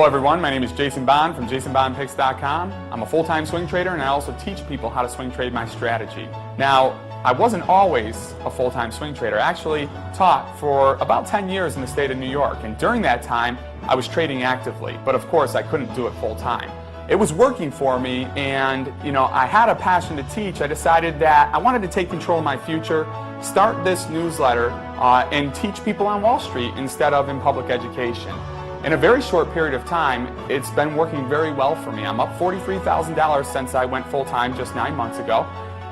Hello everyone, my name is Jason Bond from jasonbondpicks.com. I'm a full-time swing trader and I also teach people how to swing trade my strategy. Now, I wasn't always a full-time swing trader. I actually taught for about 10 years in the state of New York, and during that time I was trading actively, but of course I couldn't do it full-time. It was working for me, and I had a passion to teach. I decided that I wanted to take control of my future, start this newsletter, and teach people on Wall Street instead of in public education. In a very short period of time, it's been working very well for me. I'm up $43,000 since I went full-time just 9 months ago,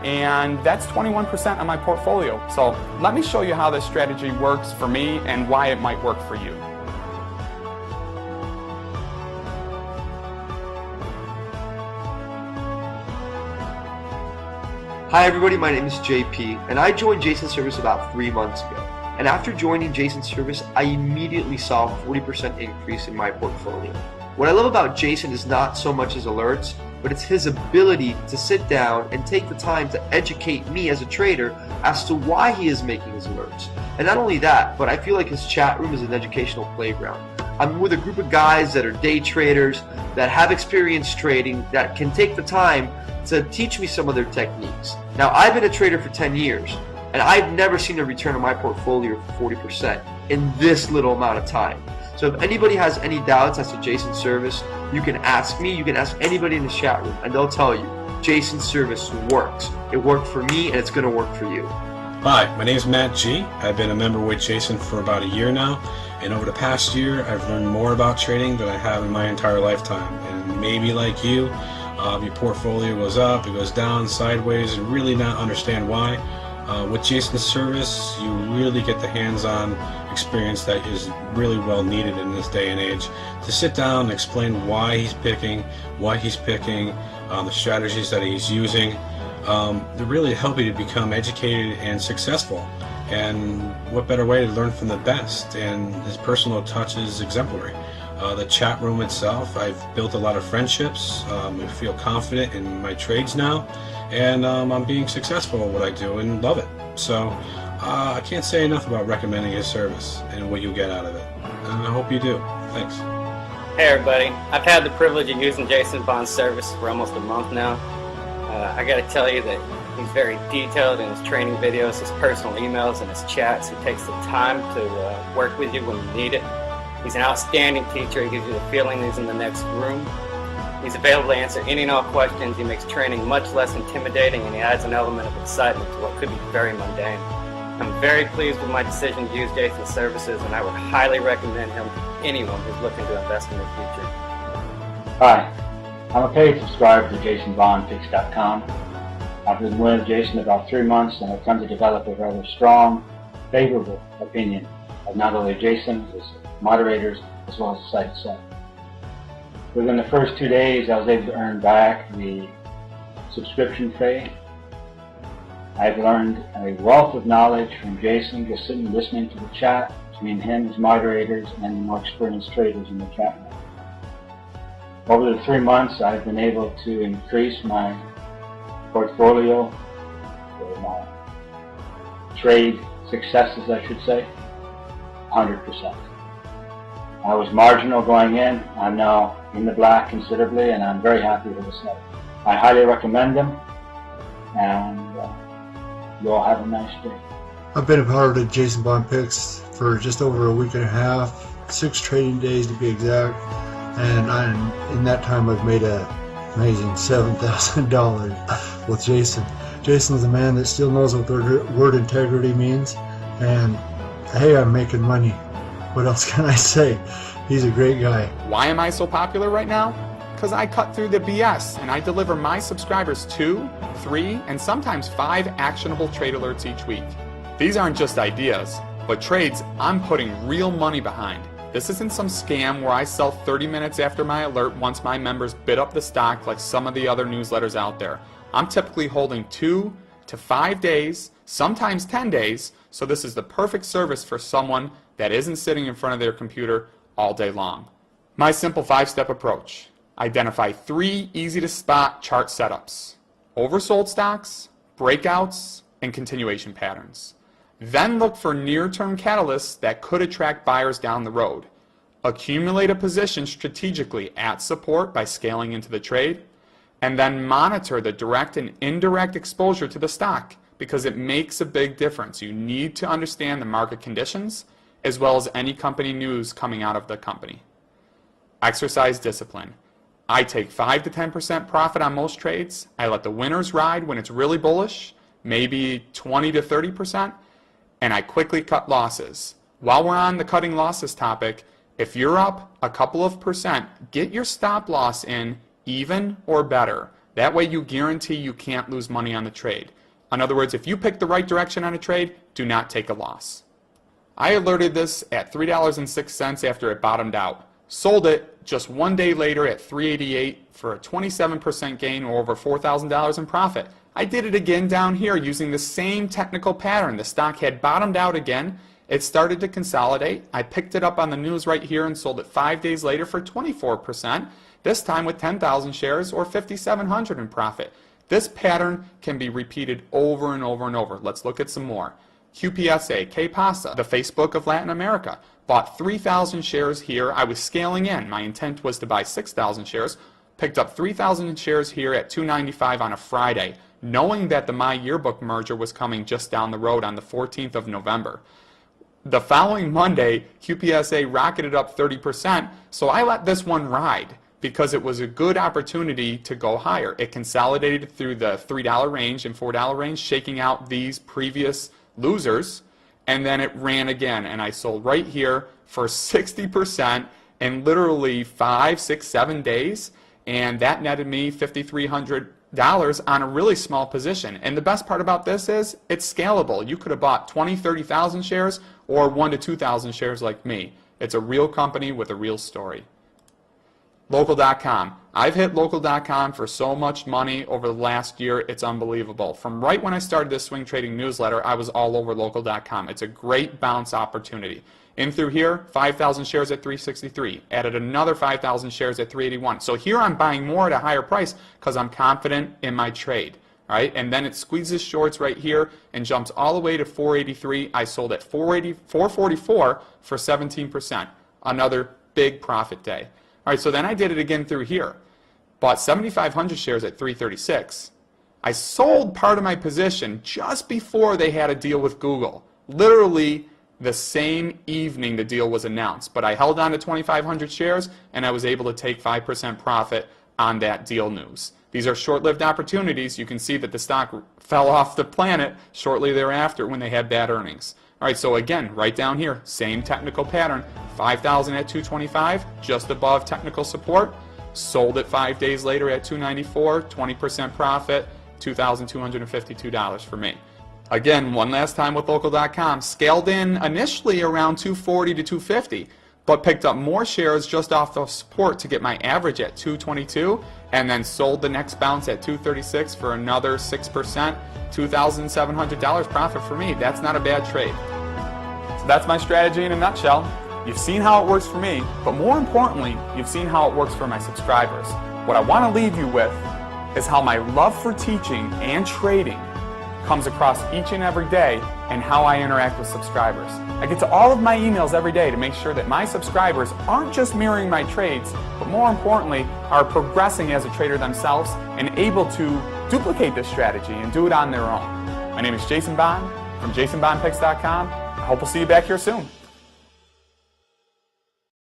and that's 21% of my portfolio. So let me show you how this strategy works for me and why it might work for you. Hi everybody, my name is JP, and I joined Jason's service about 3 months ago. And after joining Jason's service, I immediately saw a 40% increase in my portfolio. What I love about Jason is not so much his alerts, but it's his ability to sit down and take the time to educate me as a trader as to why he is making his alerts. And not only that, but I feel like his chat room is an educational playground. I'm with a group of guys that are day traders, that have experience trading, that can take the time to teach me some of their techniques. Now, I've been a trader for 10 years, and I've never seen a return on my portfolio of 40% in this little amount of time. So if anybody has any doubts as to Jason's service, you can ask me, you can ask anybody in the chat room, and they'll tell you, Jason's service works. It worked for me, and it's going to work for you. Hi, my name is Matt G. I've been a member with Jason for about a year now, and over the past year, I've learned more about trading than I have in my entire lifetime. And maybe like you, your portfolio goes up, it goes down, sideways, and really not understand why. With Jason's service, you really get the hands-on experience that is really well needed in this day and age. To sit down and explain why he's picking, the strategies that he's using, to really help you to become educated and successful. And what better way to learn from the best? And his personal touch is exemplary. The chat room itself, I've built a lot of friendships. I feel confident in my trades now, and I'm being successful at what I do and love it. So I can't say enough about recommending his service and what you get out of it. And I hope you do. Thanks. Hey everybody, I've had the privilege of using Jason Bond's service for almost a month now. I got to tell you that he's very detailed in his training videos, his personal emails, and his chats. He takes the time to work with you when you need it. He's an outstanding teacher. He gives you the feeling he's in the next room. He's available to answer any and all questions. He makes training much less intimidating, and he adds an element of excitement to what could be very mundane. I'm very pleased with my decision to use Jason's services, and I would highly recommend him to anyone who's looking to invest in their future. Hi, I'm a paid subscriber to jasonbondpicks.com. I've been with Jason about 3 months, and I've come to develop a rather strong, favorable opinion of not only Jason, his moderators, as well as the site itself. Within the first 2 days, I was able to earn back the subscription fee. I've learned a wealth of knowledge from Jason, just sitting and listening to the chat between him, his moderators, and the more experienced traders in the chat room. Over the 3 months, I've been able to increase my portfolio, or my trade successes, I should say, 100%. I was marginal going in. I'm now in the black considerably, and I'm very happy with this level. I highly recommend them, and you all have a nice day. I've been a part of Jason Bond Picks for just over a week and a half, 6 trading days to be exact, and in that time I've made an amazing $7,000 with Jason. Jason's a man that still knows what the word integrity means, and hey, I'm making money. What else can I say? He's a great guy. Why am I so popular right now? Because I cut through the BS and I deliver my subscribers 2, 3, and sometimes 5 actionable trade alerts each week. These aren't just ideas, but trades I'm putting real money behind. This isn't some scam where I sell 30 minutes after my alert once my members bid up the stock like some of the other newsletters out there. I'm typically holding 2 to 5 days, sometimes 10 days, so this is the perfect service for someone that isn't sitting in front of their computer all day long. My simple 5-step approach. Identify 3 easy-to-spot chart setups: oversold stocks, breakouts, and continuation patterns. Then look for near-term catalysts that could attract buyers down the road. accumulate a position strategically at support by scaling into the trade, and then monitor the direct and indirect exposure to the stock because it makes a big difference. You need to understand the market conditions as well as any company news coming out of the company. Exercise discipline. I take 5 to 10% profit on most trades. I let the winners ride when it's really bullish, maybe 20 to 30%, and I quickly cut losses. While we're on the cutting losses topic, if you're up a couple of percent, get your stop loss in even or better. That way you guarantee you can't lose money on the trade. In other words, if you pick the right direction on a trade, do not take a loss. I alerted this at $3.06 after it bottomed out. Sold it just 1 day later at $3.88 for a 27% gain or over $4,000 in profit. I did it again down here using the same technical pattern. The stock had bottomed out again. It started to consolidate. I picked it up on the news right here and sold it 5 days later for 24%, this time with 10,000 shares or $5,700 in profit. This pattern can be repeated over and over and over. Let's look at some more. QPSA, KPASA, the Facebook of Latin America. Bought 3,000 shares here. I was scaling in. My intent was to buy 6,000 shares. Picked up 3,000 shares here at $2.95 on a Friday, knowing that the My Yearbook merger was coming just down the road on the 14th of November. The following Monday, QPSA rocketed up 30%, so I let this one ride because it was a good opportunity to go higher. It consolidated through the $3 range and $4 range, shaking out these previous losers, and then it ran again, and I sold right here for 60% in literally 5, 6, 7 days, and that netted me $5,300 on a really small position. And the best part about this is it's scalable. You could have bought 20, 30,000 shares or 1 to 2,000 shares like me. It's a real company with a real story. Local.com. I've hit Local.com for so much money over the last year, it's unbelievable. From right when I started this swing trading newsletter, I was all over Local.com. It's a great bounce opportunity. In through here, 5,000 shares at $363. Added another 5,000 shares at $381. So here I'm buying more at a higher price because I'm confident in my trade. Right? And then it squeezes shorts right here and jumps all the way to $483. I sold at $444 for 17%. Another big profit day. All right, so then I did it again through here. Bought 7,500 shares at $336. I sold part of my position just before they had a deal with Google. Literally the same evening the deal was announced. But I held on to 2,500 shares and I was able to take 5% profit on that deal news. These are short-lived opportunities. You can see that the stock fell off the planet shortly thereafter when they had bad earnings. All right, so again, right down here, same technical pattern. 5,000 at $225, just above technical support. Sold it 5 days later at $294, 20% profit, $2,252 for me. Again, one last time with Local.com, scaled in initially around $240 to $250, but picked up more shares just off the support to get my average at $222, and then sold the next bounce at $236 for another 6%, $2,700 profit for me. That's not a bad trade. So that's my strategy in a nutshell. You've seen how it works for me, but more importantly, you've seen how it works for my subscribers. What I want to leave you with is how my love for teaching and trading comes across each and every day and how I interact with subscribers. I get to all of my emails every day to make sure that my subscribers aren't just mirroring my trades, but more importantly, are progressing as a trader themselves and able to duplicate this strategy and do it on their own. My name is Jason Bond from JasonBondPicks.com. I hope we'll see you back here soon.